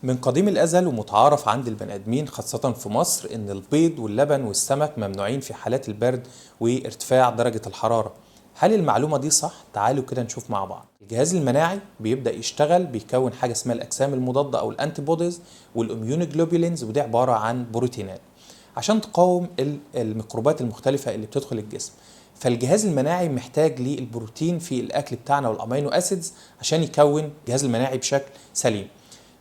من قديم الأزل ومتعارف عند البني آدمين خاصة في مصر إن البيض واللبن والسمك ممنوعين في حالات البرد وارتفاع درجة الحرارة. هل المعلومة دي صح؟ تعالوا كده نشوف مع بعض. الجهاز المناعي بيبدأ يشتغل بيكون حاجة اسمها الأجسام المضادة أو الأنتي بوديز والإميونوجلوبولينز، ودي عبارة عن بروتينات عشان تقاوم الميكروبات المختلفة اللي بتدخل الجسم. فالجهاز المناعي محتاج للبروتين في الأكل بتاعنا والأمينو أسيدز عشان يكون الجهاز المناعي بشكل سليم.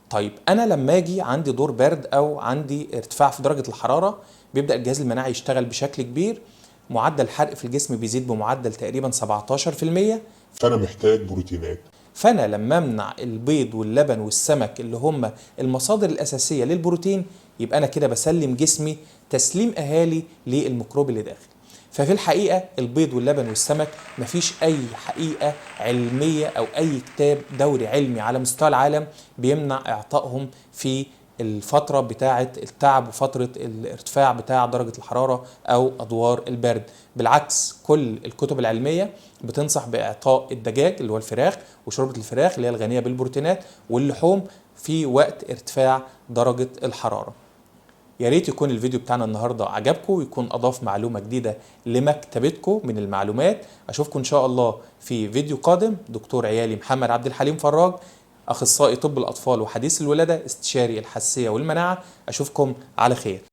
طيب انا لما اجي عندي دور برد او عندي ارتفاع في درجه الحراره، بيبدا الجهاز المناعي يشتغل بشكل كبير، معدل الحرق في الجسم بيزيد بمعدل تقريبا 17%. فانا محتاج بروتينات. فانا لما امنع البيض واللبن والسمك اللي هم المصادر الاساسيه للبروتين، يبقى انا كده بسلم جسمي تسليم اهالي للميكروب اللي داخل. ففي الحقيقه البيض واللبن والسمك مفيش اي حقيقه علميه او اي كتاب دوري علمي على مستوى العالم بيمنع اعطائهم في الفترة بتاعة التعب وفترة الارتفاع بتاع درجة الحرارة أو أدوار البرد. بالعكس، كل الكتب العلمية بتنصح بإعطاء الدجاج اللي هو الفراخ وشوربة الفراخ اللي هي الغنية بالبروتينات واللحوم في وقت ارتفاع درجة الحرارة. يا ريت يكون الفيديو بتاعنا النهاردة عجبكم ويكون أضاف معلومة جديدة لمكتبتكم من المعلومات. أشوفكم إن شاء الله في فيديو قادم. دكتور عيالي محمد عبد الحليم فراج، أخصائي طب الأطفال وحديث الولادة، استشاري الحساسية والمناعة. أشوفكم على خير.